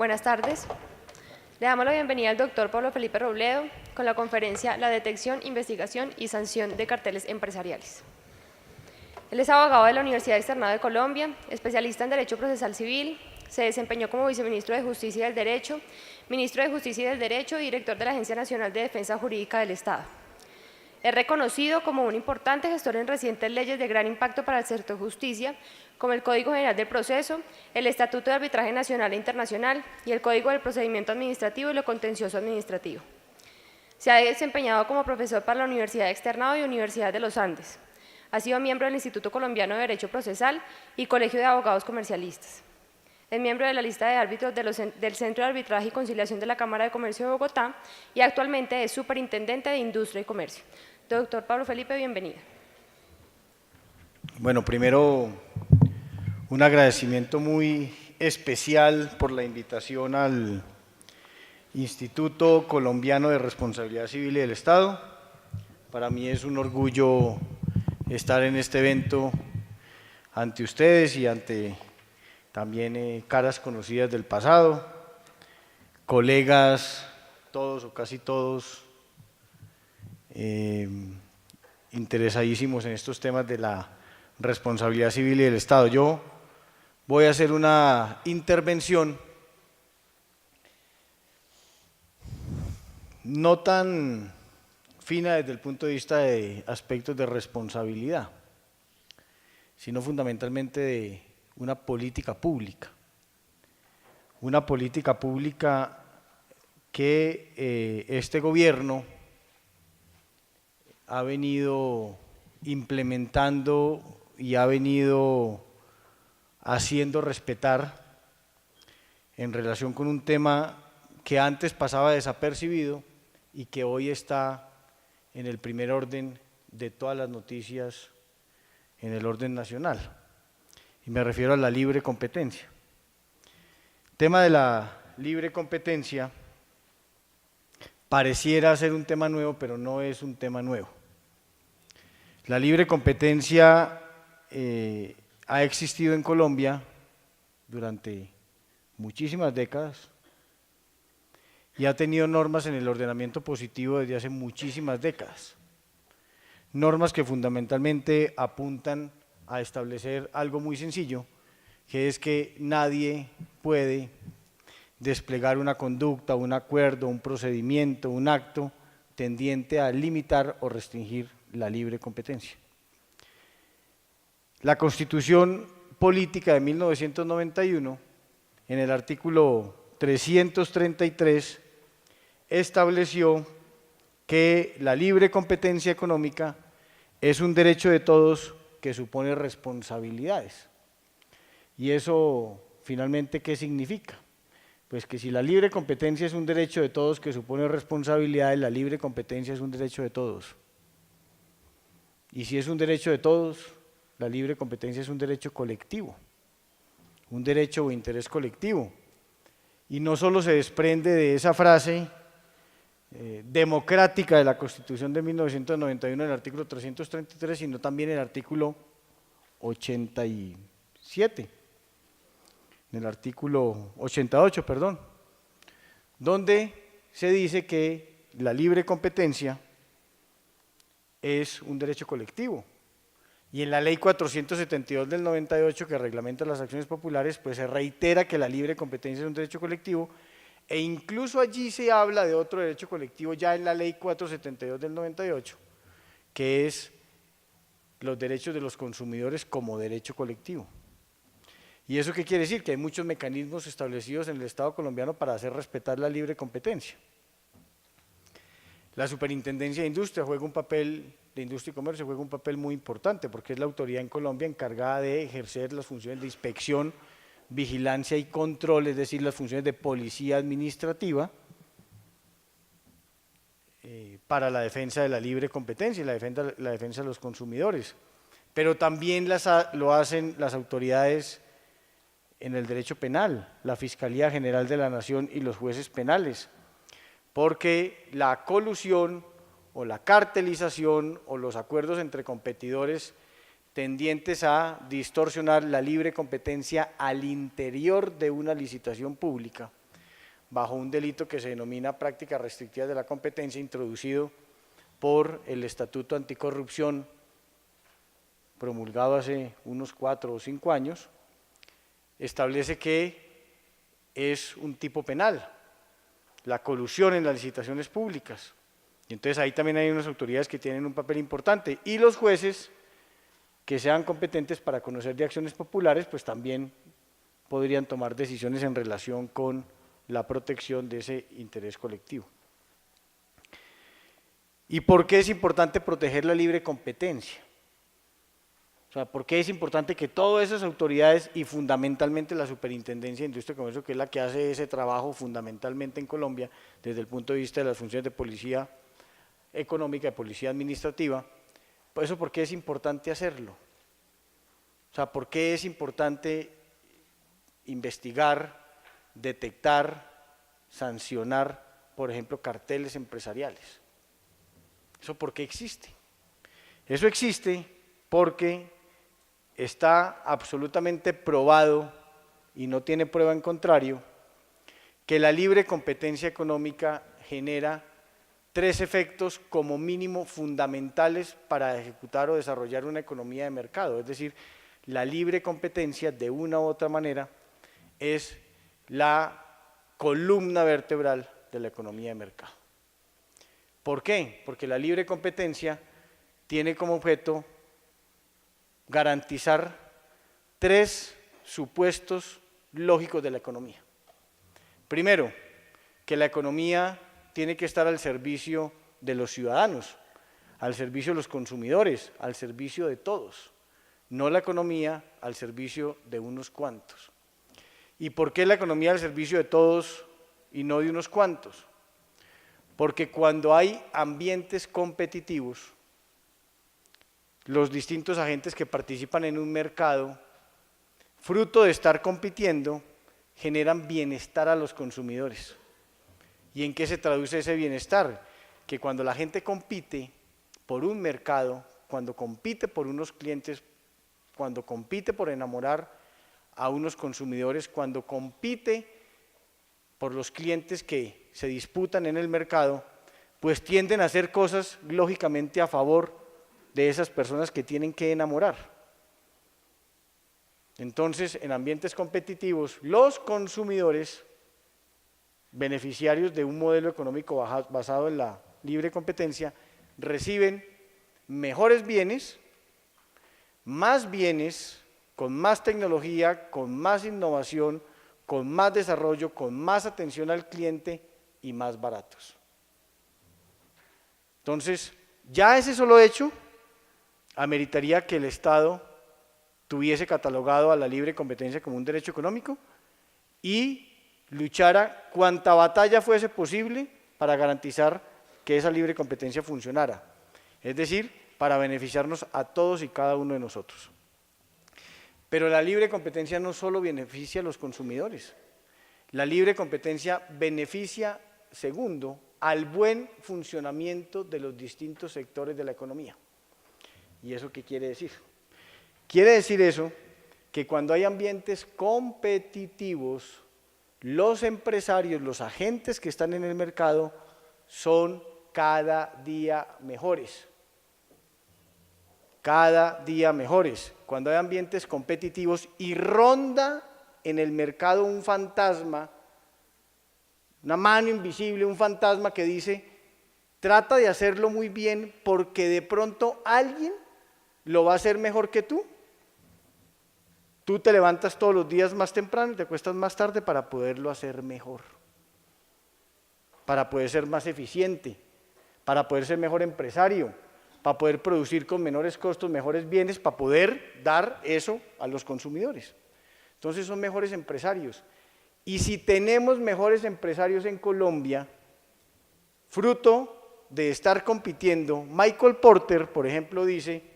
Buenas tardes. Le damos la bienvenida al doctor Pablo Felipe Robledo con la conferencia La detección, investigación y sanción de carteles empresariales. Él es abogado de la Universidad Externado de Colombia, especialista en Derecho Procesal Civil, se desempeñó como viceministro de Justicia y del Derecho, ministro de Justicia y del Derecho y director de la Agencia Nacional de Defensa Jurídica del Estado. Es reconocido como un importante gestor en recientes leyes de gran impacto para el sector justicia, como el Código General del Proceso, el Estatuto de Arbitraje Nacional e Internacional y el Código del Procedimiento Administrativo y lo Contencioso Administrativo. Se ha desempeñado como profesor para la Universidad Externado y Universidad de los Andes. Ha sido miembro del Instituto Colombiano de Derecho Procesal y Colegio de Abogados Comercialistas. Es miembro de la lista de árbitros del Centro de Arbitraje y Conciliación de la Cámara de Comercio de Bogotá y actualmente es superintendente de Industria y Comercio. Doctor Pablo Felipe, bienvenido. Bueno, primero un agradecimiento muy especial por la invitación al Instituto Colombiano de Responsabilidad Civil y del Estado. Para mí es un orgullo estar en este evento ante ustedes y ante también caras conocidas del pasado, colegas, todos o casi todos, interesadísimos en estos temas de la responsabilidad civil y del Estado. Yo voy a hacer una intervención no tan fina desde el punto de vista de aspectos de responsabilidad, sino fundamentalmente de una política pública. Una política pública que este gobierno ha venido implementando y ha venido haciendo respetar en relación con un tema que antes pasaba desapercibido y que hoy está en el primer orden de todas las noticias en el orden nacional. Y me refiero a la libre competencia. El tema de la libre competencia pareciera ser un tema nuevo, pero no es un tema nuevo. La libre competencia ha existido en Colombia durante muchísimas décadas y ha tenido normas en el ordenamiento positivo desde hace muchísimas décadas. Normas que fundamentalmente apuntan a establecer algo muy sencillo, que es que nadie puede desplegar una conducta, un acuerdo, un procedimiento, un acto tendiente a limitar o restringir la libre competencia. La Constitución Política de 1991, en el artículo 333, estableció que la libre competencia económica es un derecho de todos que supone responsabilidades. ¿Y eso finalmente qué significa? Pues que si la libre competencia es un derecho de todos que supone responsabilidades, la libre competencia es un derecho de todos. Y si es un derecho de todos, la libre competencia es un derecho colectivo, un derecho o interés colectivo. Y no solo se desprende de esa frase democrática de la Constitución de 1991 en el artículo 333, sino también en el artículo 87, en el artículo 88, perdón, donde se dice que la libre competencia es un derecho colectivo. Y en la ley 472 del 98, que reglamenta las acciones populares, pues se reitera que la libre competencia es un derecho colectivo, e incluso allí se habla de otro derecho colectivo ya en la ley 472 del 98, que es los derechos de los consumidores como derecho colectivo. ¿Y eso qué quiere decir? Que hay muchos mecanismos establecidos en el Estado colombiano para hacer respetar la libre competencia. La Superintendencia de Industria juega un papel, de Industria y Comercio juega un papel muy importante porque es la autoridad en Colombia encargada de ejercer las funciones de inspección, vigilancia y control, es decir, las funciones de policía administrativa para la defensa de la libre competencia y la defensa de los consumidores. Pero también lo hacen las autoridades en el derecho penal, la Fiscalía General de la Nación y los jueces penales, porque la colusión o la cartelización o los acuerdos entre competidores tendientes a distorsionar la libre competencia al interior de una licitación pública, bajo un delito que se denomina prácticas restrictivas de la competencia, introducido por el Estatuto Anticorrupción, promulgado hace unos 4 o 5 años, establece que es un tipo penal, la colusión en las licitaciones públicas. Y entonces ahí también hay unas autoridades que tienen un papel importante, y los jueces que sean competentes para conocer de acciones populares, pues también podrían tomar decisiones en relación con la protección de ese interés colectivo. ¿Y por qué es importante proteger la libre competencia? O sea, ¿por qué es importante que todas esas autoridades y fundamentalmente la Superintendencia de Industria y Comercio, que es la que hace ese trabajo fundamentalmente en Colombia desde el punto de vista de las funciones de policía económica, de policía administrativa, por eso, ¿por qué es importante hacerlo? O sea, ¿por qué es importante investigar, detectar, sancionar, por ejemplo, carteles empresariales? ¿Eso por qué existe? Eso existe porque está absolutamente probado, y no tiene prueba en contrario, que la libre competencia económica genera 3 efectos como mínimo fundamentales para ejecutar o desarrollar una economía de mercado. Es decir, la libre competencia, de una u otra manera, es la columna vertebral de la economía de mercado. ¿Por qué? Porque la libre competencia tiene como objeto garantizar 3 supuestos lógicos de la economía. Primero, que la economía tiene que estar al servicio de los ciudadanos, al servicio de los consumidores, al servicio de todos, no la economía al servicio de unos cuantos. ¿Y por qué la economía al servicio de todos y no de unos cuantos? Porque cuando hay ambientes competitivos, los distintos agentes que participan en un mercado, fruto de estar compitiendo, generan bienestar a los consumidores. ¿Y en qué se traduce ese bienestar? Que cuando la gente compite por un mercado, cuando compite por unos clientes, cuando compite por enamorar a unos consumidores, cuando compite por los clientes que se disputan en el mercado, pues tienden a hacer cosas lógicamente a favor de esas personas que tienen que enamorar. Entonces, en ambientes competitivos, los consumidores, beneficiarios de un modelo económico basado en la libre competencia, reciben mejores bienes, con más tecnología, con más innovación, con más desarrollo, con más atención al cliente y más baratos. Entonces, ya ese solo hecho ameritaría que el Estado tuviese catalogado a la libre competencia como un derecho económico y luchara cuanta batalla fuese posible para garantizar que esa libre competencia funcionara, es decir, para beneficiarnos a todos y cada uno de nosotros. Pero la libre competencia no solo beneficia a los consumidores, la libre competencia beneficia, segundo, al buen funcionamiento de los distintos sectores de la economía. ¿Y eso qué quiere decir? Quiere decir eso que cuando hay ambientes competitivos, los empresarios, los agentes que están en el mercado son cada día mejores. Cada día mejores. Cuando hay ambientes competitivos y ronda en el mercado un fantasma, una mano invisible, un fantasma que dice, trata de hacerlo muy bien porque de pronto alguien lo va a hacer mejor que tú. Tú te levantas todos los días más temprano y te acuestas más tarde para poderlo hacer mejor, para poder ser más eficiente, para poder ser mejor empresario, para poder producir con menores costos, mejores bienes, para poder dar eso a los consumidores. Entonces son mejores empresarios. Y si tenemos mejores empresarios en Colombia, fruto de estar compitiendo, Michael Porter, por ejemplo, dice,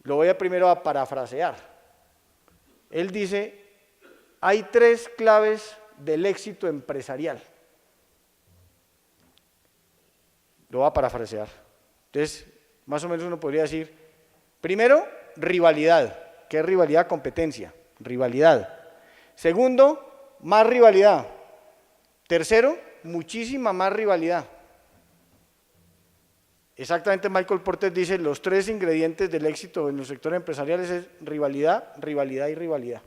lo voy a primero a parafrasear, él dice, hay 3 claves del éxito empresarial. Lo voy a parafrasear. Entonces, más o menos uno podría decir, primero, rivalidad. ¿Qué es rivalidad? Competencia, rivalidad. Segundo, más rivalidad. Tercero, muchísima más rivalidad. Exactamente, Michael Porter dice, los 3 ingredientes del éxito en los sectores empresariales es rivalidad, rivalidad y rivalidad.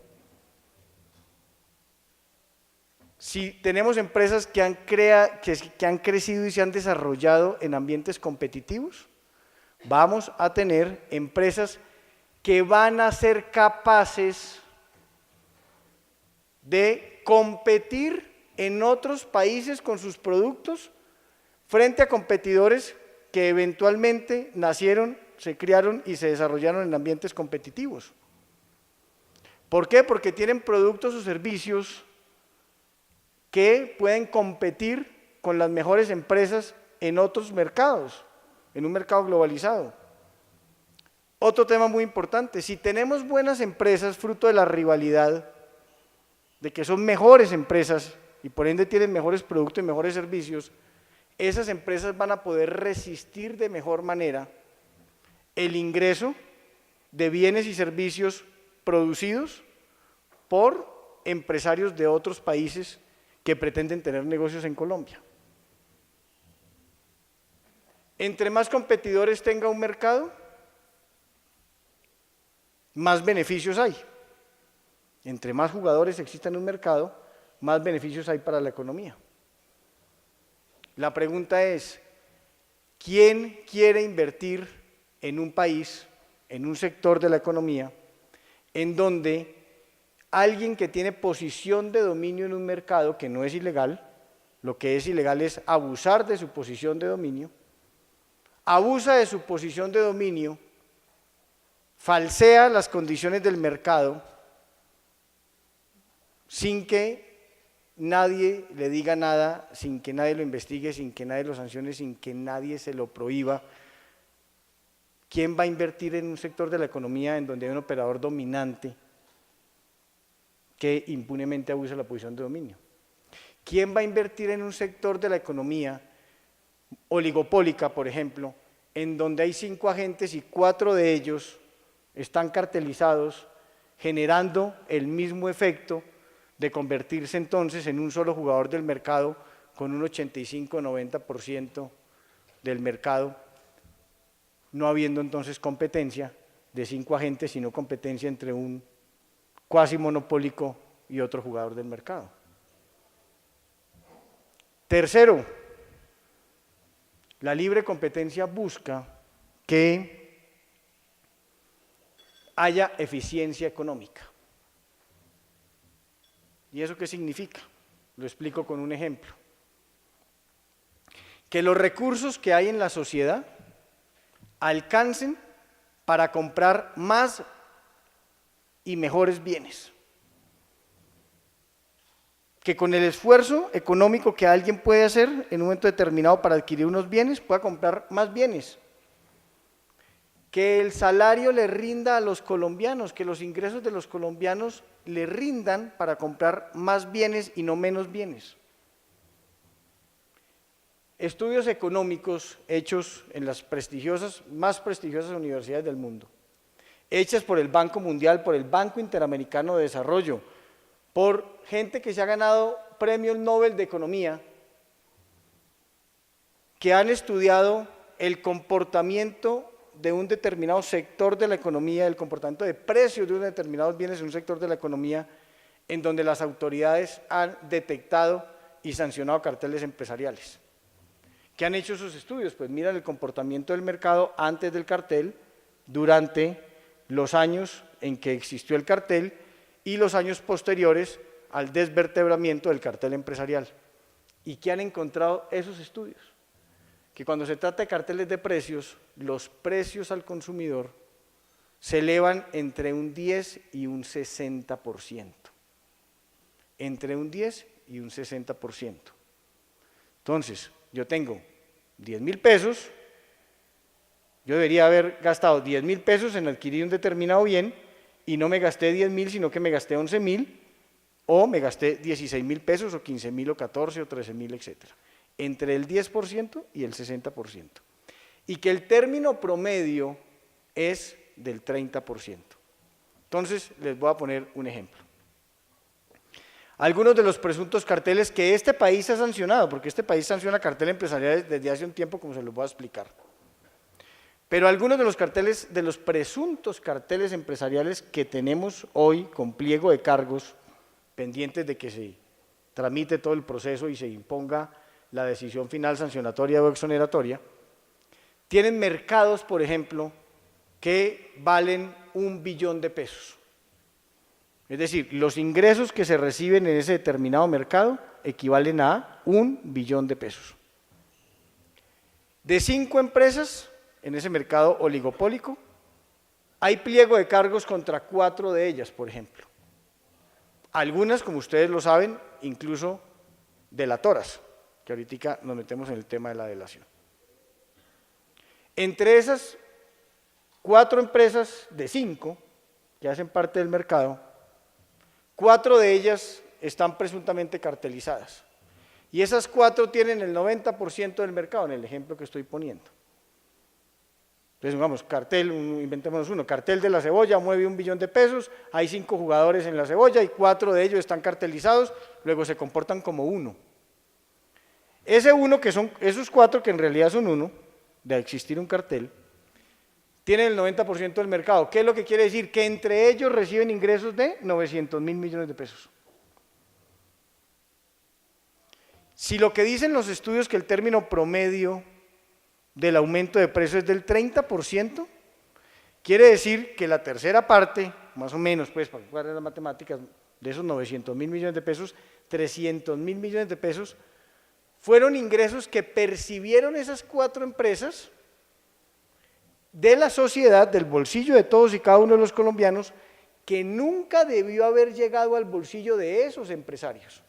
Si tenemos empresas que han crecido y se han desarrollado en ambientes competitivos, vamos a tener empresas que van a ser capaces de competir en otros países con sus productos frente a competidores que eventualmente nacieron, se criaron y se desarrollaron en ambientes competitivos. ¿Por qué? Porque tienen productos o servicios que pueden competir con las mejores empresas en otros mercados, en un mercado globalizado. Otro tema muy importante, si tenemos buenas empresas fruto de la rivalidad, de que son mejores empresas y por ende tienen mejores productos y mejores servicios, esas empresas van a poder resistir de mejor manera el ingreso de bienes y servicios producidos por empresarios de otros países que pretenden tener negocios en Colombia. Entre más competidores tenga un mercado, más beneficios hay. Entre más jugadores exista en un mercado, más beneficios hay para la economía. La pregunta es, ¿quién quiere invertir en un país, en un sector de la economía, en donde alguien que tiene posición de dominio en un mercado que no es ilegal, lo que es ilegal es abusar de su posición de dominio, abusa de su posición de dominio, falsea las condiciones del mercado sin que nadie le diga nada, sin que nadie lo investigue, sin que nadie lo sancione, sin que nadie se lo prohíba? ¿Quién va a invertir en un sector de la economía en donde hay un operador dominante que impunemente abusa la posición de dominio? ¿Quién va a invertir en un sector de la economía oligopólica, por ejemplo, en donde hay 5 agentes y 4 de ellos están cartelizados, generando el mismo efecto de convertirse entonces en un solo jugador del mercado con un 85-90% del mercado, no habiendo entonces competencia de 5 agentes, sino competencia entre un cuasi monopólico y otro jugador del mercado? Tercero, la libre competencia busca que haya eficiencia económica. ¿Y eso qué significa? Lo explico con un ejemplo. Que los recursos que hay en la sociedad alcancen para comprar más y mejores bienes. Que con el esfuerzo económico que alguien puede hacer en un momento determinado para adquirir unos bienes, pueda comprar más bienes. Que el salario le rinda a los colombianos, que los ingresos de los colombianos le rindan para comprar más bienes y no menos bienes. Estudios económicos hechos en las más prestigiosas universidades del mundo, hechas por el Banco Mundial, por el Banco Interamericano de Desarrollo, por gente que se ha ganado premios Nobel de Economía, que han estudiado el comportamiento de un determinado sector de la economía, el comportamiento de precios de unos determinados bienes en un sector de la economía, en donde las autoridades han detectado y sancionado carteles empresariales. ¿Qué han hecho esos estudios? Pues miran el comportamiento del mercado antes del cartel, durante los años en que existió el cartel y los años posteriores al desvertebramiento del cartel empresarial. ¿Y qué han encontrado esos estudios? Que cuando se trata de carteles de precios, los precios al consumidor se elevan entre un 10 y un 60%. Entre un 10 y un 60%. Entonces, yo tengo 10.000 pesos, yo debería haber gastado 10.000 pesos en adquirir un determinado bien y no me gasté 10.000, sino que me gasté 11.000 o me gasté 16.000 pesos o 15.000 o 14 o 13.000, etcétera. Entre el 10% y el 60%. Y que el término promedio es del 30%. Entonces, les voy a poner un ejemplo. algunos de los presuntos carteles que este país ha sancionado, porque este país sanciona carteles empresariales desde hace un tiempo, como se los voy a explicar. Pero algunos de los carteles, de los presuntos carteles empresariales que tenemos hoy con pliego de cargos pendientes de que se tramite todo el proceso y se imponga la decisión final sancionatoria o exoneratoria, tienen mercados, por ejemplo, que valen 1 billón de pesos. Es decir, los ingresos que se reciben en ese determinado mercado equivalen a 1 billón de pesos. De 5 empresas en ese mercado oligopólico, hay pliego de cargos contra 4 de ellas, por ejemplo. Algunas, como ustedes lo saben, incluso delatoras, que ahorita nos metemos en el tema de la delación. Entre esas 4 empresas de 5 que hacen parte del mercado, 4 de ellas están presuntamente cartelizadas. Y esas 4 tienen el 90% del mercado, en el ejemplo que estoy poniendo. Entonces, vamos, cartel, inventémonos uno, cartel de la cebolla mueve 1 billón de pesos, hay 5 jugadores en la cebolla y 4 de ellos están cartelizados, luego se comportan como uno. Ese uno, que son esos 4 que en realidad son uno, de existir un cartel, tienen el 90% del mercado. ¿Qué es lo que quiere decir? Que entre ellos reciben ingresos de 900.000 millones de pesos. Si lo que dicen los estudios que el término promedio del aumento de precios es del 30%, quiere decir que la tercera parte, más o menos, pues, para cuadrar las matemáticas, de esos 900.000 millones de pesos, 300.000 millones de pesos, fueron ingresos que percibieron esas 4 empresas de la sociedad, del bolsillo de todos y cada uno de los colombianos, que nunca debió haber llegado al bolsillo de esos empresarios.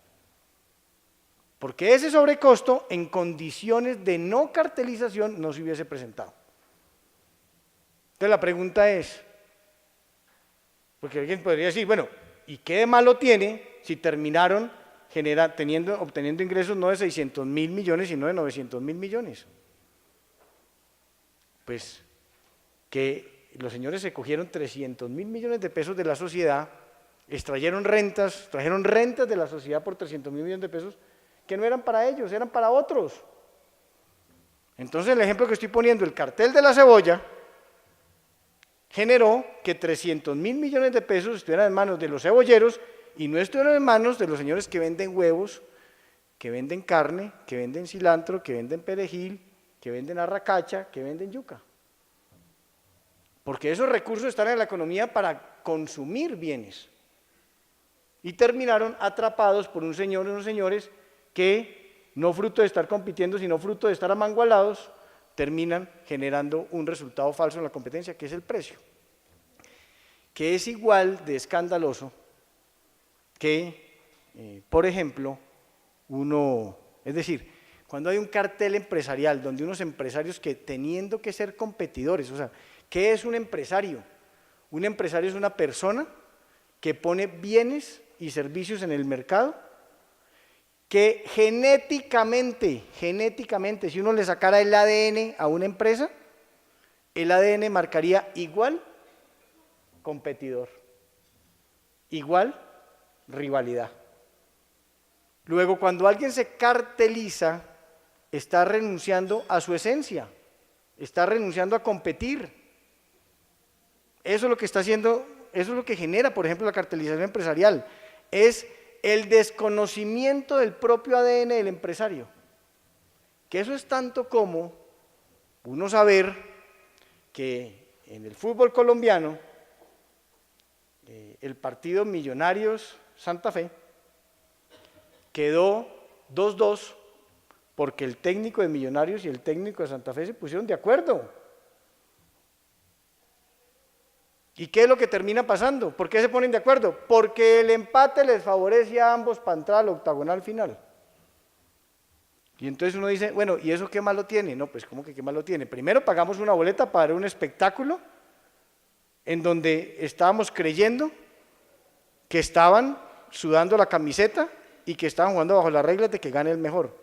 Porque ese sobrecosto, en condiciones de no cartelización, no se hubiese presentado. Entonces la pregunta es, porque alguien podría decir, bueno, ¿y qué de malo tiene si terminaron obteniendo ingresos no de 600.000 millones, sino de 900.000 millones? Pues que los señores se cogieron 300.000 millones de pesos de la sociedad, trajeron rentas de la sociedad por 300.000 millones de pesos, que no eran para ellos, eran para otros. Entonces el ejemplo que estoy poniendo, el cartel de la cebolla, generó que 300.000 millones de pesos estuvieran en manos de los cebolleros y no estuvieran en manos de los señores que venden huevos, que venden carne, que venden cilantro, que venden perejil, que venden arracacha, que venden yuca. Porque esos recursos están en la economía para consumir bienes. Y terminaron atrapados por un señor y unos señores que, no fruto de estar compitiendo, sino fruto de estar amangualados, terminan generando un resultado falso en la competencia, que es el precio. Que es igual de escandaloso que, por ejemplo, es decir, cuando hay un cartel empresarial donde unos empresarios que teniendo que ser competidores, o sea, ¿qué es un empresario? Un empresario es una persona que pone bienes y servicios en el mercado que genéticamente, si uno le sacara el ADN a una empresa, el ADN marcaría igual competidor, igual rivalidad. Luego, cuando alguien se carteliza, está renunciando a su esencia, está renunciando a competir. Eso es lo que está haciendo, eso es lo que genera, por ejemplo, la cartelización empresarial, es el desconocimiento del propio ADN del empresario. Que eso es tanto como uno saber que en el fútbol colombiano, el partido Millonarios Santa Fe quedó 2-2 porque el técnico de Millonarios y el técnico de Santa Fe se pusieron de acuerdo. ¿Y qué es lo que termina pasando? ¿Por qué se ponen de acuerdo? Porque el empate les favorece a ambos para entrar al octagonal final. Y entonces uno dice, bueno, ¿y eso qué malo tiene? No, pues ¿cómo que qué malo tiene? Primero pagamos una boleta para un espectáculo en donde estábamos creyendo que estaban sudando la camiseta y que estaban jugando bajo las reglas de que gane el mejor.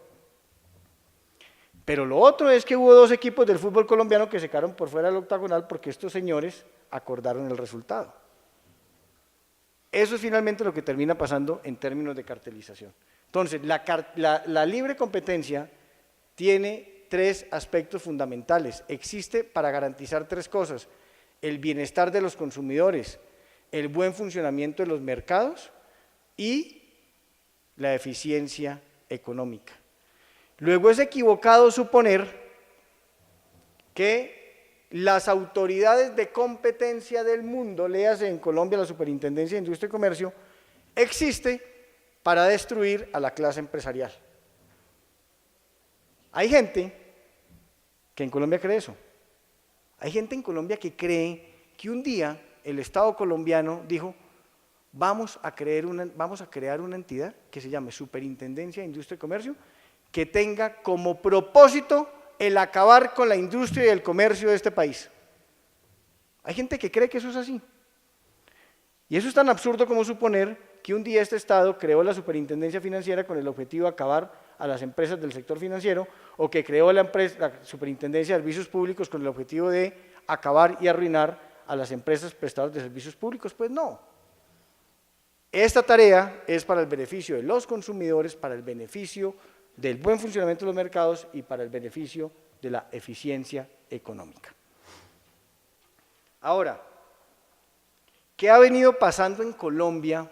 Pero lo otro es que hubo 2 equipos del fútbol colombiano que se quedaron por fuera del octagonal porque estos señores acordaron el resultado. Eso es finalmente lo que termina pasando en términos de cartelización. Entonces, la libre competencia tiene tres aspectos fundamentales. Existe para garantizar tres cosas: el bienestar de los consumidores, el buen funcionamiento de los mercados y la eficiencia económica. Luego es equivocado suponer que las autoridades de competencia del mundo, léase en Colombia la Superintendencia de Industria y Comercio, existe para destruir a la clase empresarial. Hay gente que en Colombia cree eso. Hay gente en Colombia que cree que un día el Estado colombiano dijo: vamos a crear una entidad que se llame Superintendencia de Industria y Comercio, que tenga como propósito el acabar con la industria y el comercio de este país. Hay gente que cree que eso es así. Y eso es tan absurdo como suponer que un día este Estado creó la Superintendencia Financiera con el objetivo de acabar a las empresas del sector financiero, o que creó la Superintendencia de Servicios Públicos con el objetivo de acabar y arruinar a las empresas prestadoras de servicios públicos. Pues no. Esta tarea es para el beneficio de los consumidores, para el beneficio del buen funcionamiento de los mercados y para el beneficio de la eficiencia económica. Ahora, ¿qué ha venido pasando en Colombia?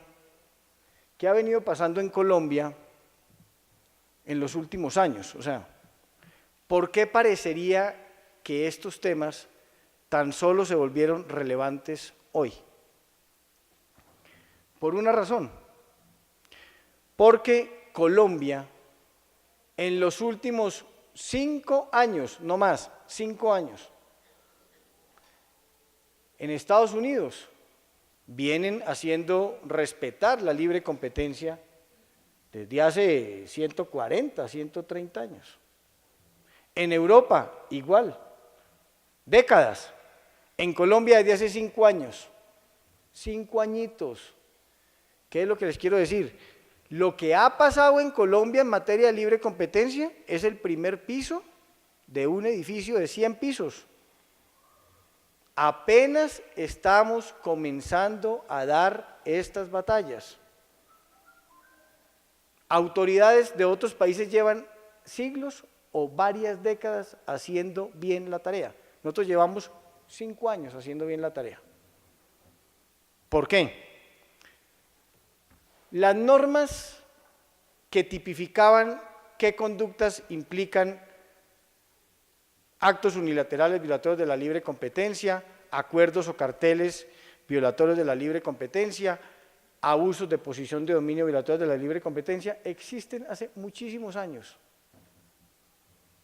¿Qué ha venido pasando en Colombia en los últimos años? O sea, ¿por qué parecería que estos temas tan solo se volvieron relevantes hoy? Por una razón: porque Colombia en los últimos 5 años, no más, 5 años, en Estados Unidos vienen haciendo respetar la libre competencia desde hace 140, 130 años. En Europa, igual, décadas. En Colombia desde hace 5 años, 5 añitos. ¿Qué es lo que les quiero decir? Lo que ha pasado en Colombia en materia de libre competencia es el primer piso de un edificio de 100 pisos. Apenas estamos comenzando a dar estas batallas. Autoridades de otros países llevan siglos o varias décadas haciendo bien la tarea. Nosotros llevamos 5 años haciendo bien la tarea. ¿Por qué? Las normas que tipificaban qué conductas implican actos unilaterales violatorios de la libre competencia, acuerdos o carteles violatorios de la libre competencia, abusos de posición de dominio violatorios de la libre competencia, existen hace muchísimos años.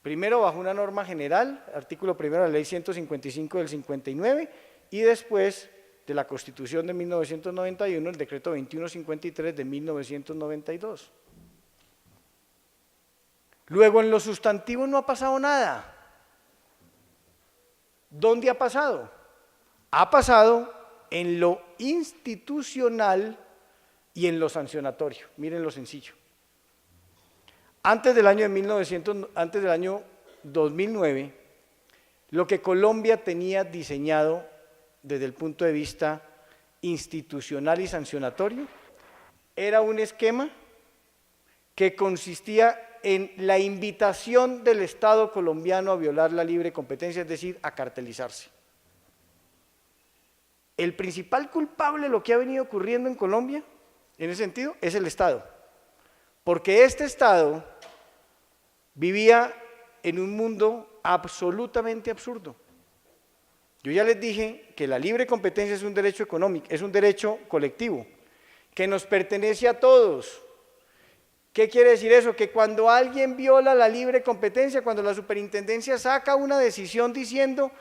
Primero bajo una norma general, artículo primero de la Ley 155 del 59, y después de la Constitución de 1991, el decreto 2153 de 1992. Luego, en lo sustantivo no ha pasado nada. ¿Dónde ha pasado? Ha pasado en lo institucional y en lo sancionatorio. Miren lo sencillo. Antes del año 2009, lo que Colombia tenía diseñado desde el punto de vista institucional y sancionatorio era un esquema que consistía en la invitación del Estado colombiano a violar la libre competencia, es decir, a cartelizarse. El principal culpable de lo que ha venido ocurriendo en Colombia, en ese sentido, es el Estado, porque este Estado vivía en un mundo absolutamente absurdo. Yo ya les dije que la libre competencia es un derecho económico, es un derecho colectivo, que nos pertenece a todos. ¿Qué quiere decir eso? Que cuando alguien viola la libre competencia, cuando la superintendencia saca una decisión diciendo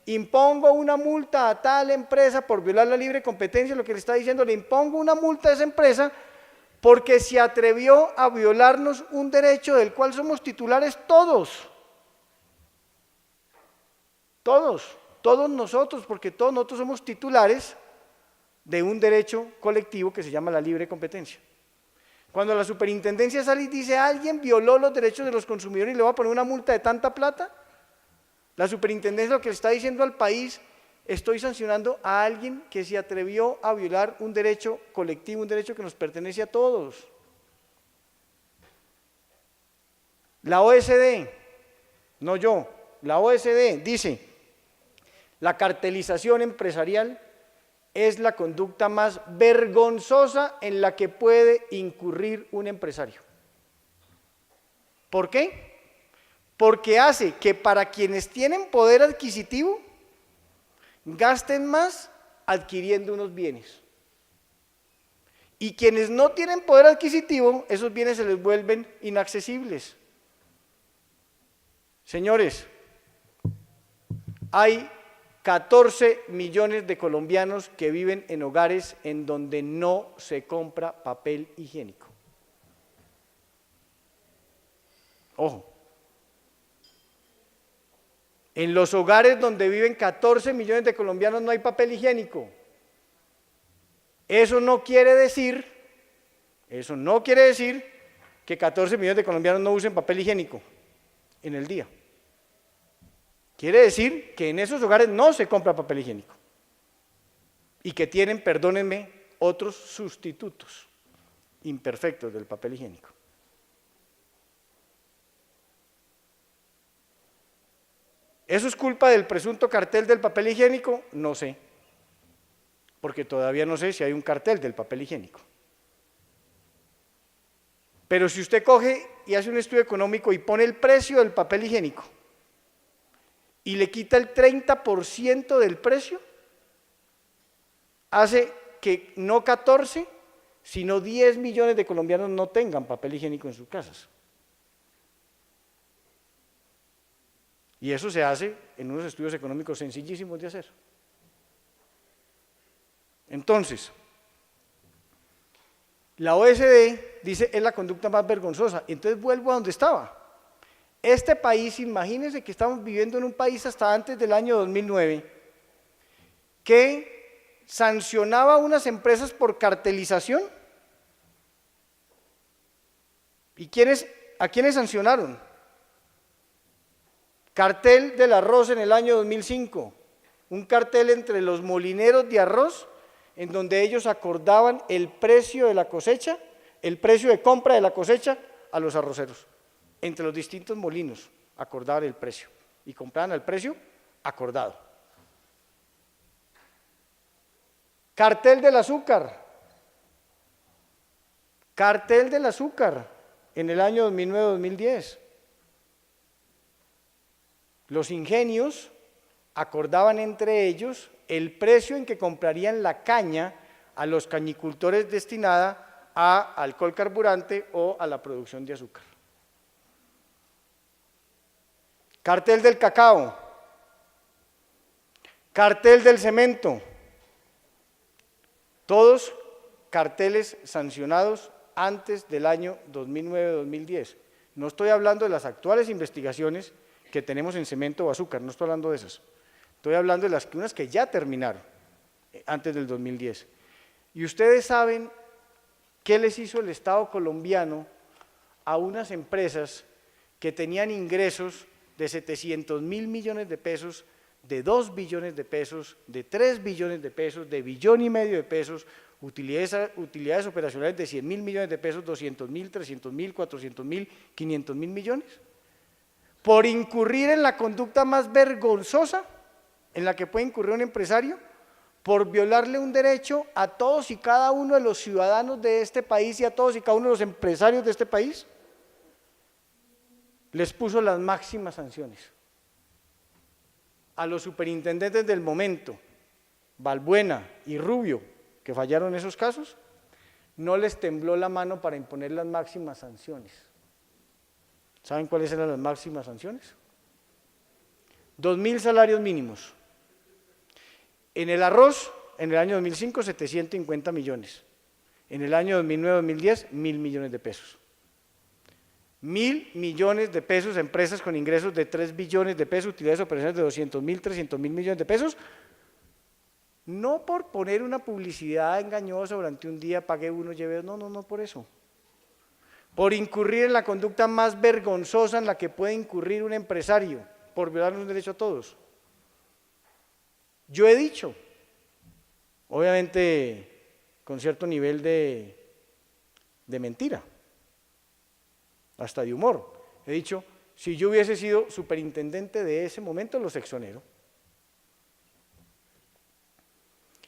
impongo una multa a tal empresa por violar la libre competencia, lo que le está diciendo, le impongo una multa a esa empresa porque se atrevió a violarnos un derecho del cual somos titulares todos. Todos nosotros, porque todos nosotros somos titulares de un derecho colectivo que se llama la libre competencia. Cuando la superintendencia sale y dice alguien violó los derechos de los consumidores y le va a poner una multa de tanta plata, la superintendencia lo que le está diciendo al país estoy sancionando a alguien que se atrevió a violar un derecho colectivo, un derecho que nos pertenece a todos. La OSD, no yo, la OSD dice, la cartelización empresarial es la conducta más vergonzosa en la que puede incurrir un empresario. ¿Por qué? Porque hace que para quienes tienen poder adquisitivo gasten más adquiriendo unos bienes. Y quienes no tienen poder adquisitivo, esos bienes se les vuelven inaccesibles. Señores, hay 14 millones de colombianos que viven en hogares en donde no se compra papel higiénico. Ojo. En los hogares donde viven 14 millones de colombianos no hay papel higiénico. Eso no quiere decir que 14 millones de colombianos no usen papel higiénico en el día. Quiere decir que en esos hogares no se compra papel higiénico y que tienen, perdónenme, otros sustitutos imperfectos del papel higiénico. ¿Eso es culpa del presunto cartel del papel higiénico? No sé, porque todavía no sé si hay un cartel del papel higiénico. Pero si usted coge y hace un estudio económico y pone el precio del papel higiénico y le quita el 30% del precio, hace que no 14, sino 10 millones de colombianos no tengan papel higiénico en sus casas. Y eso se hace en unos estudios económicos sencillísimos de hacer. Entonces, la OSD dice es la conducta más vergonzosa. Entonces vuelvo a donde estaba. Este país, imagínense que estamos viviendo en un país hasta antes del año 2009 que sancionaba a unas empresas por cartelización. ¿Y a quiénes sancionaron? Cartel del arroz en el año 2005, un cartel entre los molineros de arroz en donde ellos acordaban el precio de la cosecha, el precio de compra de la cosecha a los arroceros. Entre los distintos molinos acordaban el precio y compraban al precio acordado. Cartel del azúcar en el año 2009-2010. Los ingenios acordaban entre ellos el precio en que comprarían la caña a los cañicultores destinada a alcohol carburante o a la producción de azúcar. Cartel del cacao, cartel del cemento, todos carteles sancionados antes del año 2009-2010. No estoy hablando de las actuales investigaciones que tenemos en cemento o azúcar, no estoy hablando de esas. Estoy hablando de unas que ya terminaron antes del 2010. Y ustedes saben qué les hizo el Estado colombiano a unas empresas que tenían ingresos de 700.000 millones de pesos, de 2 billones de pesos, de 3 billones de pesos, de 1,5 billones de pesos, utilidades operacionales de 100.000 millones de pesos, 200.000, 300.000, 400.000, 500.000 millones? Por incurrir en la conducta más vergonzosa en la que puede incurrir un empresario, por violarle un derecho a todos y cada uno de los ciudadanos de este país y a todos y cada uno de los empresarios de este país, les puso las máximas sanciones. A los superintendentes del momento, Balbuena y Rubio, que fallaron en esos casos, no les tembló la mano para imponer las máximas sanciones. ¿Saben cuáles eran las máximas sanciones? 2.000 salarios mínimos. En el arroz, en el año 2005, 750 millones. En el año 2009-2010, 1.000 millones de pesos. 1.000 millones de pesos a empresas con ingresos de 3 billones de pesos, utilidades operacionales de 200.000, 300.000 millones de pesos, no por poner una publicidad engañosa durante un día, pague uno, lleve dos, no por eso. Por incurrir en la conducta más vergonzosa en la que puede incurrir un empresario, por violar un derecho a todos. Yo he dicho, obviamente con cierto nivel de mentira, hasta de humor, he dicho, si yo hubiese sido superintendente de ese momento, los exonero.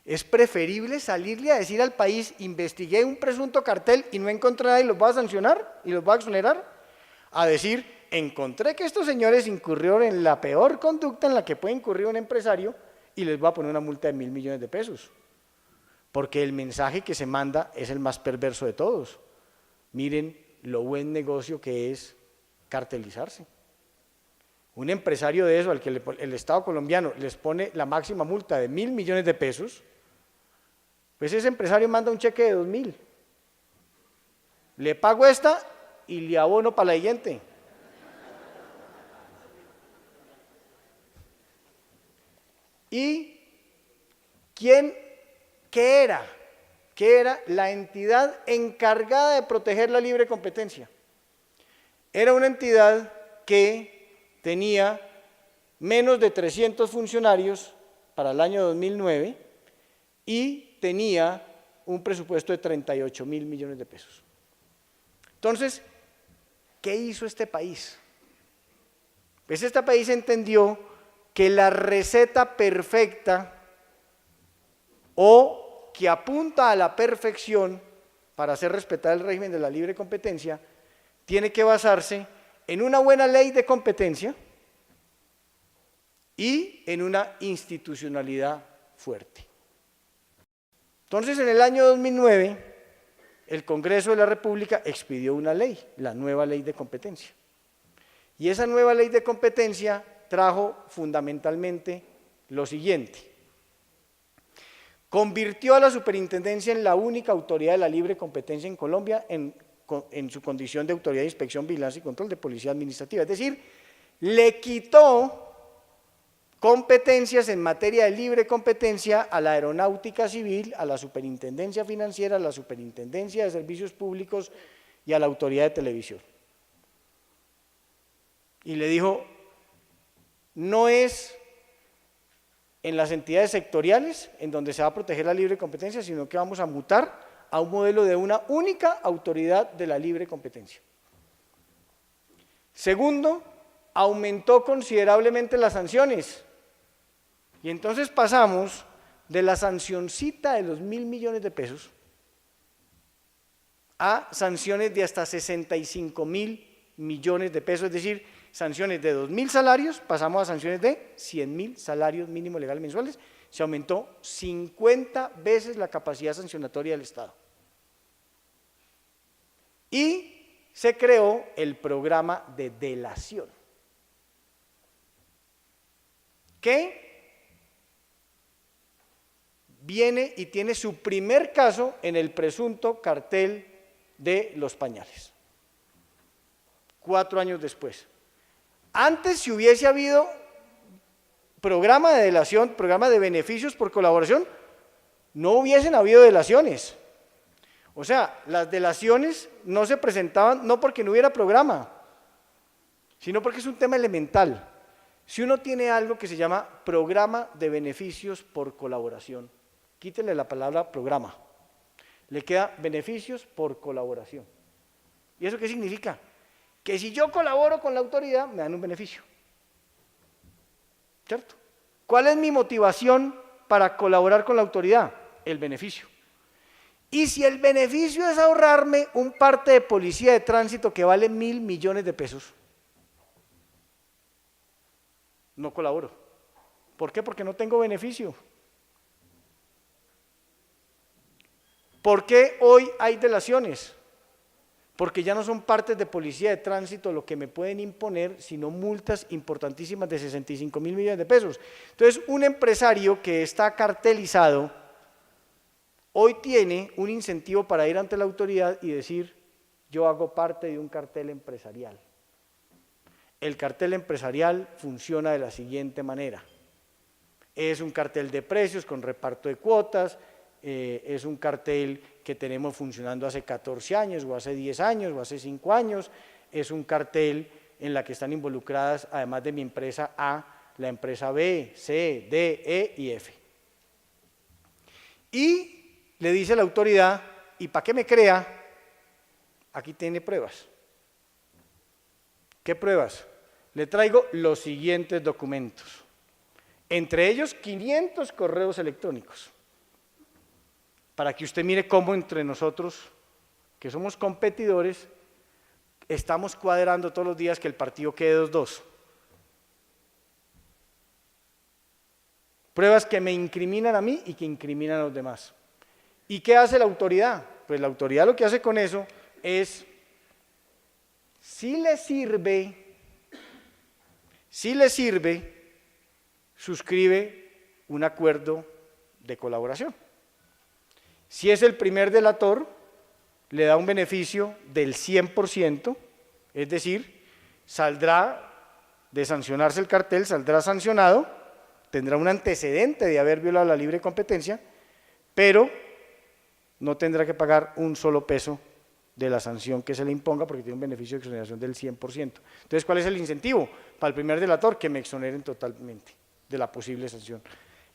Es preferible salirle a decir al país, investigué un presunto cartel y no encontré nada y los voy a sancionar y los voy a exonerar, a decir, encontré que estos señores incurrieron en la peor conducta en la que puede incurrir un empresario y les voy a poner una multa de 1.000 millones de pesos. Porque el mensaje que se manda es el más perverso de todos. Miren lo buen negocio que es cartelizarse. Un empresario de eso, al que el Estado colombiano les pone la máxima multa de 1.000 millones de pesos, pues ese empresario manda un cheque de 2.000. Le pago esta y le abono para la siguiente. ¿Y qué era? ¿Qué era la entidad encargada de proteger la libre competencia? Era una entidad que tenía menos de 300 funcionarios para el año 2009 y tenía un presupuesto de 38.000 millones de pesos. Entonces, ¿qué hizo este país? Pues este país entendió que la receta perfecta o que apunta a la perfección para hacer respetar el régimen de la libre competencia tiene que basarse en una buena ley de competencia y en una institucionalidad fuerte. Entonces, en el año 2009, el Congreso de la República expidió una ley, la nueva ley de competencia. Y esa nueva ley de competencia trajo fundamentalmente lo siguiente: convirtió a la superintendencia en la única autoridad de la libre competencia en Colombia en su condición de autoridad de inspección, vigilancia y control de policía administrativa. Es decir, le quitó competencias en materia de libre competencia a la Aeronáutica Civil, a la Superintendencia Financiera, a la Superintendencia de Servicios Públicos y a la Autoridad de Televisión. Y le dijo, no es en las entidades sectoriales en donde se va a proteger la libre competencia, sino que vamos a mutar a un modelo de una única autoridad de la libre competencia. Segundo, aumentó considerablemente las sanciones. Y entonces pasamos de la sancioncita de los 1.000 millones de pesos a sanciones de hasta 65.000 millones de pesos, es decir, sanciones de 2.000 salarios, pasamos a sanciones de 100.000 salarios mínimos legales mensuales, se aumentó 50 veces la capacidad sancionatoria del Estado. Y se creó el programa de delación, que viene y tiene su primer caso en el presunto cartel de los pañales, 4 años después. Antes, si hubiese habido programa de delación, programa de beneficios por colaboración, no hubiesen habido delaciones. O sea, las delaciones no se presentaban no porque no hubiera programa, sino porque es un tema elemental. Si uno tiene algo que se llama programa de beneficios por colaboración, quítele la palabra programa, le queda beneficios por colaboración. ¿Y eso qué significa? Que si yo colaboro con la autoridad, me dan un beneficio. ¿Cierto? ¿Cuál es mi motivación para colaborar con la autoridad? El beneficio. Y si el beneficio es ahorrarme un parte de policía de tránsito que vale 1.000 millones de pesos, no colaboro. ¿Por qué? Porque no tengo beneficio. ¿Por qué hoy hay delaciones? Porque ya no son partes de policía de tránsito lo que me pueden imponer, sino multas importantísimas de 65.000 millones de pesos. Entonces, un empresario que está cartelizado, hoy tiene un incentivo para ir ante la autoridad y decir, yo hago parte de un cartel empresarial. El cartel empresarial funciona de la siguiente manera: es un cartel de precios con reparto de cuotas, es un cartel que tenemos funcionando hace 14 años, o hace 10 años, o hace 5 años, es un cartel en la que están involucradas, además de mi empresa A, la empresa B, C, D, E y F. Y le dice la autoridad, y para que me crea, aquí tiene pruebas. ¿Qué pruebas? Le traigo los siguientes documentos, entre ellos 500 correos electrónicos, para que usted mire cómo entre nosotros, que somos competidores, estamos cuadrando todos los días que el partido quede 2-2. Pruebas que me incriminan a mí y que incriminan a los demás. ¿Y qué hace la autoridad? Pues la autoridad lo que hace con eso es, si le sirve, suscribe un acuerdo de colaboración. Si es el primer delator, le da un beneficio del 100%, es decir, saldrá de sancionarse el cartel, saldrá sancionado, tendrá un antecedente de haber violado la libre competencia, pero no tendrá que pagar un solo peso de la sanción que se le imponga porque tiene un beneficio de exoneración del 100%. Entonces, ¿cuál es el incentivo? Para el primer delator, que me exoneren totalmente de la posible sanción.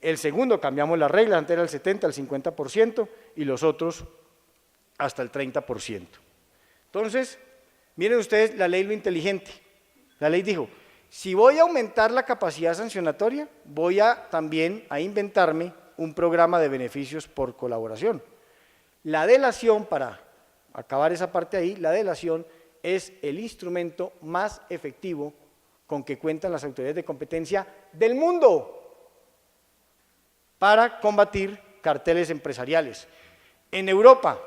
El segundo, cambiamos la regla, antes era el 70, el 50% y los otros hasta el 30%. Entonces, miren ustedes la ley lo inteligente. La ley dijo, si voy a aumentar la capacidad sancionatoria, voy a también a inventarme un programa de beneficios por colaboración. La delación, para acabar esa parte ahí, la delación es el instrumento más efectivo con que cuentan las autoridades de competencia del mundo para combatir carteles empresariales. En Europa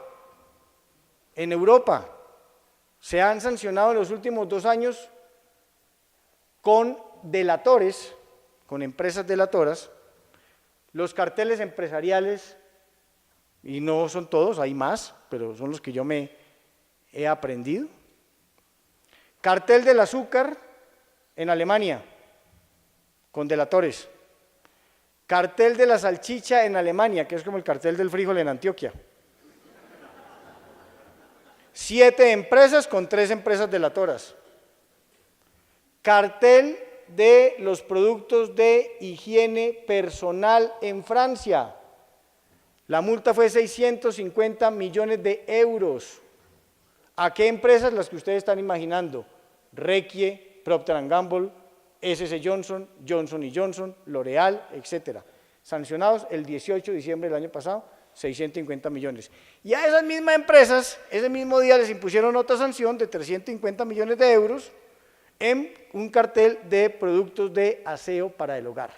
se han sancionado en los últimos 2 años con delatores, con empresas delatoras, los carteles empresariales, y no son todos, hay más, pero son los que yo me he aprendido. Cartel del azúcar en Alemania, con delatores. Cartel de la salchicha en Alemania, que es como el cartel del frijol en Antioquia. 7 empresas con 3 empresas delatoras. Cartel de los productos de higiene personal en Francia. La multa fue 650 millones de euros. ¿A qué empresas? Las que ustedes están imaginando. Requie, Procter & Gamble, S.C. Johnson, Johnson & Johnson, L'Oreal, etcétera. Sancionados el 18 de diciembre del año pasado, 650 millones. Y a esas mismas empresas, ese mismo día les impusieron otra sanción de 350 millones de euros en un cartel de productos de aseo para el hogar.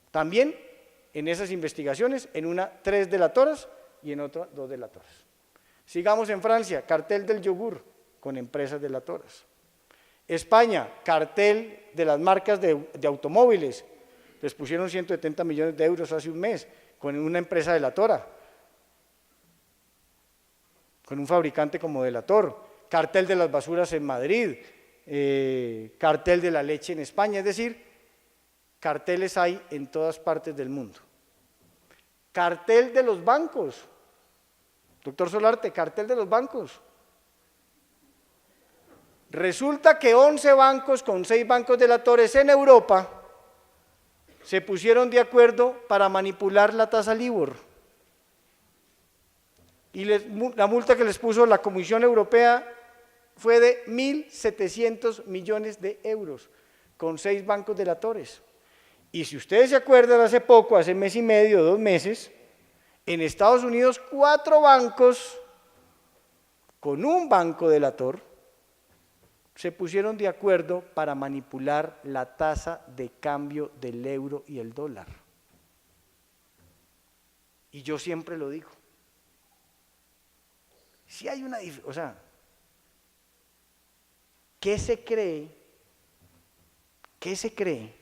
También en esas investigaciones, en una 3 delatoras y en otra 2 delatoras. Sigamos en Francia, cartel del yogur con empresas delatoras. España, cartel de las marcas de automóviles, les pusieron 170 millones de euros hace un mes con una empresa delatora, con un fabricante como delator. Cartel de las basuras en Madrid, cartel de la leche en España, es decir, carteles hay en todas partes del mundo. Cartel de los bancos, doctor Solarte, cartel de los bancos. Resulta que 11 bancos con 6 bancos delatores en Europa se pusieron de acuerdo para manipular la tasa LIBOR. Y la multa que les puso la Comisión Europea fue de 1.700 millones de euros, con 6 bancos delatores. Y si ustedes se acuerdan, hace poco, hace mes y medio, 2 meses, en Estados Unidos 4 bancos con un banco delator se pusieron de acuerdo para manipular la tasa de cambio del euro y el dólar. Y yo siempre lo digo. Si hay una diferencia, o sea, ¿qué se cree? ¿Qué se cree?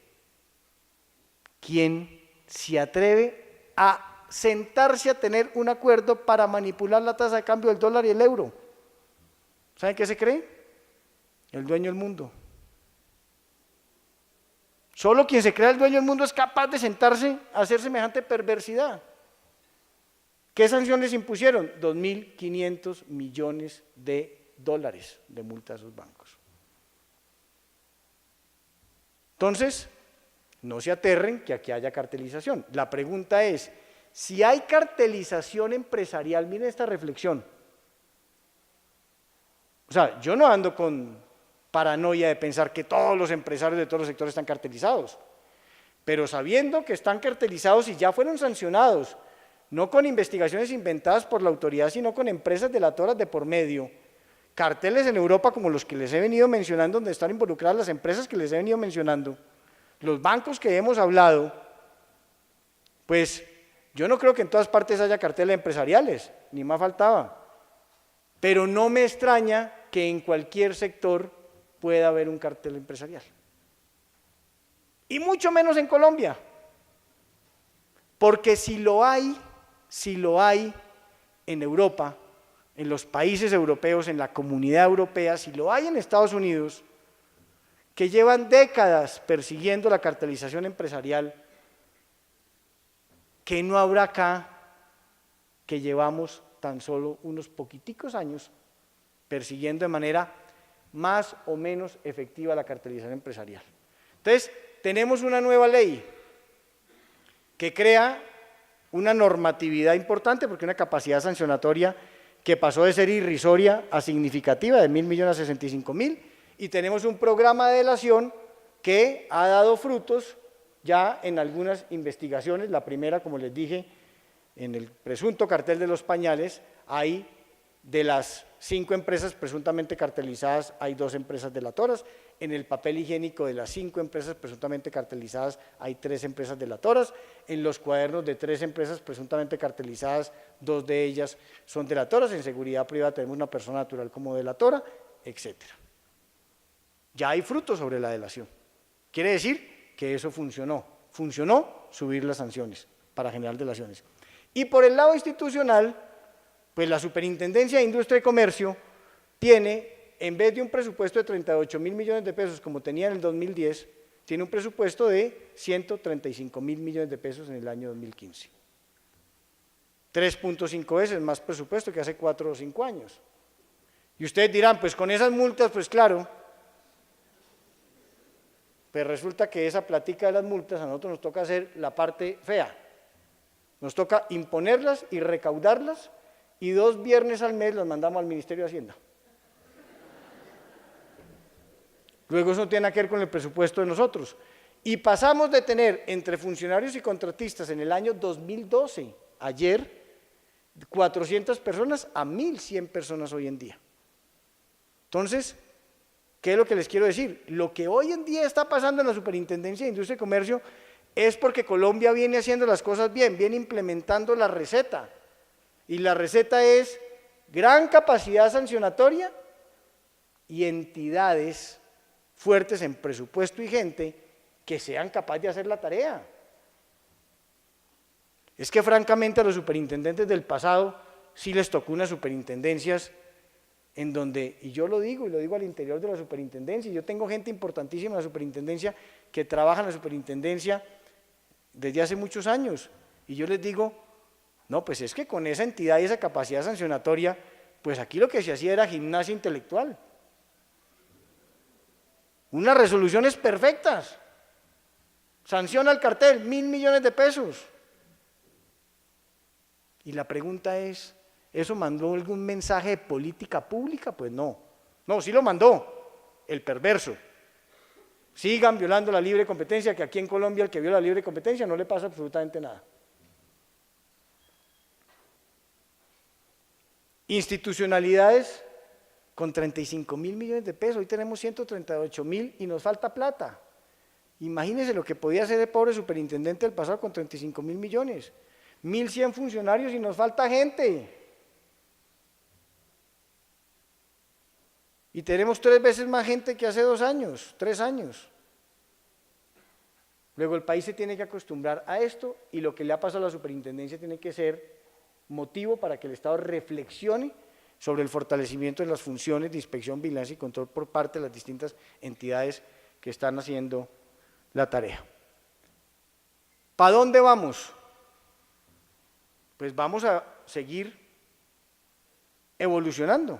¿Quién se atreve a sentarse a tener un acuerdo para manipular la tasa de cambio del dólar y el euro? ¿Saben qué se cree? El dueño del mundo. Solo quien se crea el dueño del mundo es capaz de sentarse a hacer semejante perversidad. ¿Qué sanciones impusieron? 2.500 millones de dólares de multa a esos bancos. Entonces, no se aterren que aquí haya cartelización. La pregunta es, si hay cartelización empresarial, miren esta reflexión. O sea, yo no ando con paranoia de pensar que todos los empresarios de todos los sectores están cartelizados, pero sabiendo que están cartelizados y ya fueron sancionados, no con investigaciones inventadas por la autoridad, sino con empresas delatoras de por medio, carteles en Europa como los que les he venido mencionando, donde están involucradas las empresas que les he venido mencionando, los bancos que hemos hablado, pues yo no creo que en todas partes haya carteles empresariales, ni más faltaba, pero no me extraña que en cualquier sector pueda haber un cartel empresarial. Y mucho menos en Colombia, porque si lo hay en Europa, en los países europeos, en la comunidad europea, si lo hay en Estados Unidos, que llevan décadas persiguiendo la cartelización empresarial, que no habrá acá que llevamos tan solo unos poquiticos años persiguiendo de manera más o menos efectiva la cartelización empresarial. Entonces, tenemos una nueva ley que crea una normatividad importante, porque una capacidad sancionatoria que pasó de ser irrisoria a significativa, de 1.000 millones a 65.000, y tenemos un programa de delación que ha dado frutos ya en algunas investigaciones. La primera, como les dije, en el presunto cartel de los pañales, hay de las 5 empresas presuntamente cartelizadas, hay 2 empresas delatoras. En el papel higiénico, de las 5 empresas presuntamente cartelizadas, hay 3 empresas delatoras. En los cuadernos, de 3 empresas presuntamente cartelizadas, 2 de ellas son delatoras. En seguridad privada tenemos una persona natural como delatora, etc. Ya hay frutos sobre la delación. Quiere decir que eso funcionó. Funcionó subir las sanciones para generar delaciones. Y por el lado institucional, pues la Superintendencia de Industria y Comercio tiene, en vez de un presupuesto de 38.000 millones de pesos como tenía en el 2010, tiene un presupuesto de 135.000 millones de pesos en el año 2015. 3.5 veces más presupuesto que hace 4 o 5 años. Y ustedes dirán, pues con esas multas, pues claro, pues resulta que esa plática de las multas a nosotros nos toca hacer la parte fea. Nos toca imponerlas y recaudarlas, y 2 viernes al mes las mandamos al Ministerio de Hacienda. Luego eso no tiene nada que ver con el presupuesto de nosotros. Y pasamos de tener entre funcionarios y contratistas en el año 2012, ayer, 400 personas a 1.100 personas hoy en día. Entonces, ¿qué es lo que les quiero decir? Lo que hoy en día está pasando en la Superintendencia de Industria y Comercio es porque Colombia viene haciendo las cosas bien, viene implementando la receta. Y la receta es gran capacidad sancionatoria y entidades fuertes en presupuesto y gente que sean capaces de hacer la tarea. Es que francamente a los superintendentes del pasado sí les tocó unas superintendencias en donde, y yo lo digo, y lo digo al interior de la superintendencia, y yo tengo gente importantísima en la superintendencia que trabaja en la superintendencia desde hace muchos años, y yo les digo, no, pues es que con esa entidad y esa capacidad sancionatoria, pues aquí lo que se hacía era gimnasia intelectual. Unas resoluciones perfectas. Sanciona al cartel, 1.000 millones de pesos. Y la pregunta es, ¿eso mandó algún mensaje de política pública? Pues no. No, sí lo mandó, el perverso. Sigan violando la libre competencia, que aquí en Colombia el que viola la libre competencia no le pasa absolutamente nada. Institucionalidades con 35.000 millones de pesos, hoy tenemos 138.000 y nos falta plata. Imagínense lo que podía hacer el pobre superintendente del pasado con 35.000 millones. 1.100 funcionarios y nos falta gente. Y tenemos 3 veces más gente que hace 2 años, 3 años. Luego el país se tiene que acostumbrar a esto y lo que le ha pasado a la superintendencia tiene que ser motivo para que el Estado reflexione sobre el fortalecimiento de las funciones de inspección, vigilancia y control por parte de las distintas entidades que están haciendo la tarea. ¿Para dónde vamos? Pues vamos a seguir evolucionando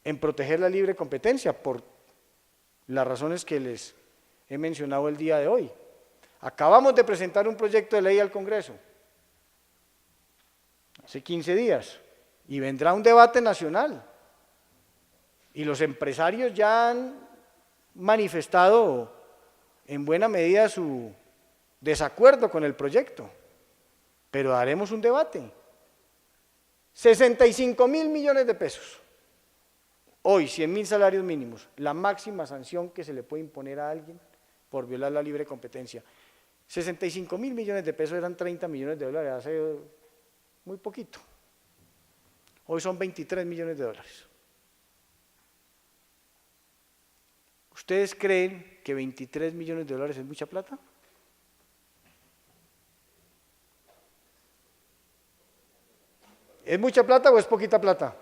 en proteger la libre competencia por las razones que les he mencionado el día de hoy. Acabamos de presentar un proyecto de ley al Congreso, hace 15 días, y vendrá un debate nacional. Y los empresarios ya han manifestado en buena medida su desacuerdo con el proyecto, pero haremos un debate. 65.000 millones de pesos. Hoy, 100.000 salarios mínimos, la máxima sanción que se le puede imponer a alguien por violar la libre competencia. 65.000 millones de pesos eran 30 millones de dólares hace muy poquito. Hoy son 23 millones de dólares. ¿Ustedes creen que 23 millones de dólares es mucha plata? ¿Es mucha plata o es poquita plata?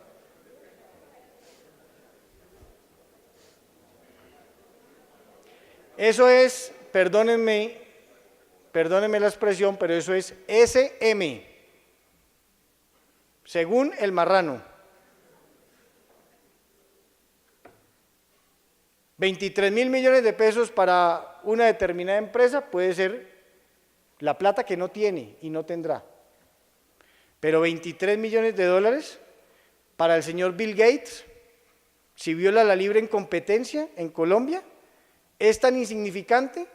Eso es, perdónenme la expresión, pero eso es SM, según el marrano. 23.000 millones de pesos para una determinada empresa puede ser la plata que no tiene y no tendrá. Pero 23 millones de dólares para el señor Bill Gates, si viola la libre competencia en Colombia, es tan insignificante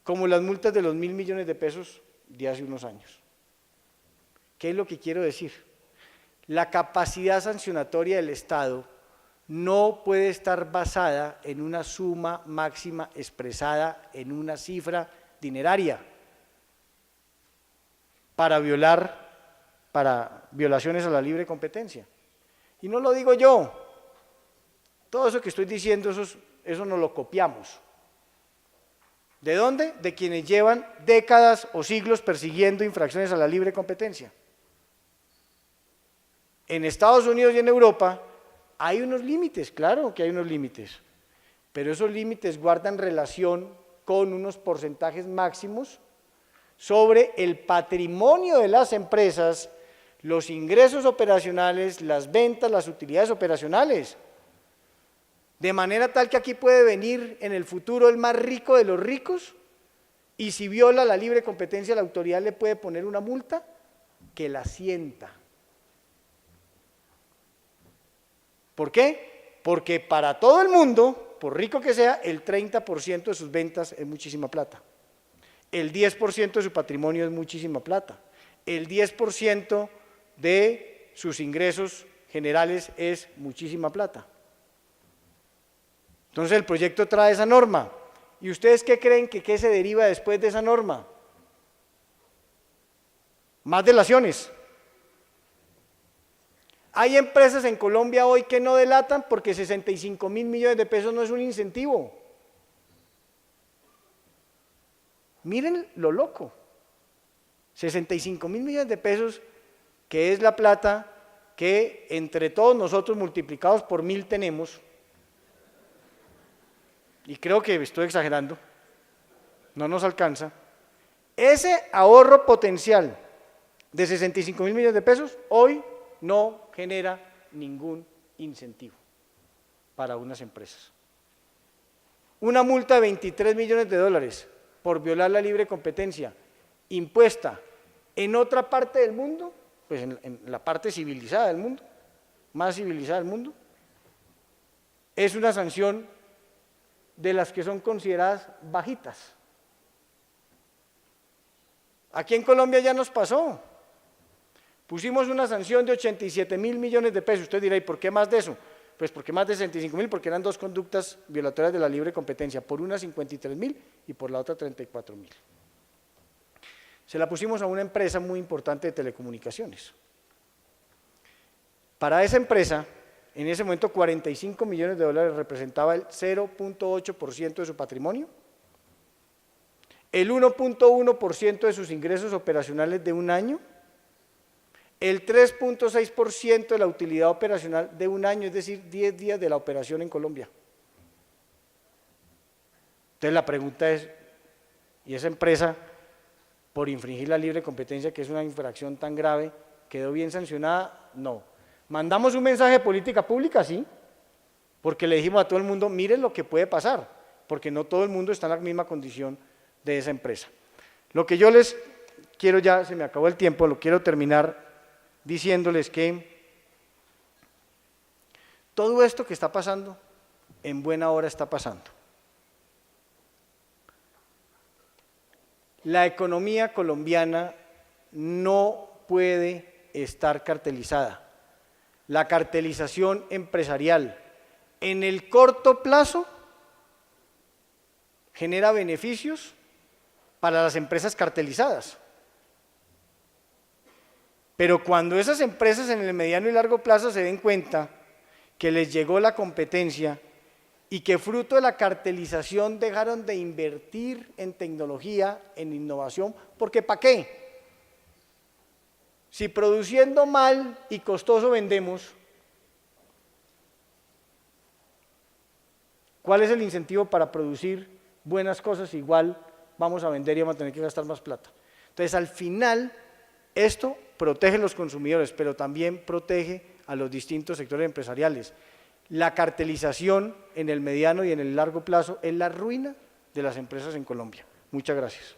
como las multas de los 1.000 millones de pesos de hace unos años. ¿Qué es lo que quiero decir? La capacidad sancionatoria del Estado no puede estar basada en una suma máxima expresada en una cifra dineraria para violaciones a la libre competencia. Y no lo digo yo, todo eso que estoy diciendo, eso nos lo copiamos. ¿De dónde? De quienes llevan décadas o siglos persiguiendo infracciones a la libre competencia. En Estados Unidos y en Europa hay unos límites, claro que hay unos límites, pero esos límites guardan relación con unos porcentajes máximos sobre el patrimonio de las empresas, los ingresos operacionales, las ventas, las utilidades operacionales. De manera tal que aquí puede venir en el futuro el más rico de los ricos y si viola la libre competencia la autoridad le puede poner una multa que la sienta. ¿Por qué? Porque para todo el mundo, por rico que sea, el 30% de sus ventas es muchísima plata. El 10% de su patrimonio es muchísima plata. El 10% de sus ingresos generales es muchísima plata. Entonces el proyecto trae esa norma. ¿Y ustedes qué creen que qué se deriva después de esa norma? Más delaciones. Hay empresas en Colombia hoy que no delatan porque 65.000 millones de pesos no es un incentivo. Miren lo loco. 65.000 millones de pesos, que es la plata que entre todos nosotros multiplicados por 1.000 tenemos, y creo que estoy exagerando, no nos alcanza. Ese ahorro potencial de 65.000 millones de pesos hoy no genera ningún incentivo para unas empresas. Una multa de 23 millones de dólares por violar la libre competencia impuesta en otra parte del mundo, pues en la parte civilizada del mundo, más civilizada del mundo, es una sanción de las que son consideradas bajitas. Aquí en Colombia ya nos pasó. Pusimos una sanción de 87.000 millones de pesos. Usted dirá, ¿y por qué más de eso? Pues porque más de 65.000, porque eran dos conductas violatorias de la libre competencia, por una 53.000 y por la otra 34.000. Se la pusimos a una empresa muy importante de telecomunicaciones. Para esa empresa, en ese momento 45 millones de dólares representaba el 0.8% de su patrimonio, el 1.1% de sus ingresos operacionales de un año, el 3.6% de la utilidad operacional de un año, es decir, 10 días de la operación en Colombia. Entonces la pregunta es, ¿y esa empresa, por infringir la libre competencia, que es una infracción tan grave, quedó bien sancionada? No. ¿Mandamos un mensaje de política pública? Sí, porque le dijimos a todo el mundo, miren lo que puede pasar. porque no todo el mundo está en la misma condición de esa empresa. Lo que yo les quiero, ya se me acabó el tiempo, lo quiero terminar diciéndoles que todo esto que está pasando, en buena hora está pasando. La economía colombiana no puede estar cartelizada. La cartelización empresarial en el corto plazo genera beneficios para las empresas cartelizadas. Pero cuando esas empresas en el mediano y largo plazo se den cuenta que les llegó la competencia y que fruto de la cartelización dejaron de invertir en tecnología, en innovación, porque ¿para qué? Si produciendo mal y costoso vendemos, ¿cuál es el incentivo para producir buenas cosas? Igual vamos a vender y vamos a tener que gastar más plata. Entonces, al final, esto protege a los consumidores, pero también protege a los distintos sectores empresariales. La cartelización en el mediano y en el largo plazo es la ruina de las empresas en Colombia. Muchas gracias.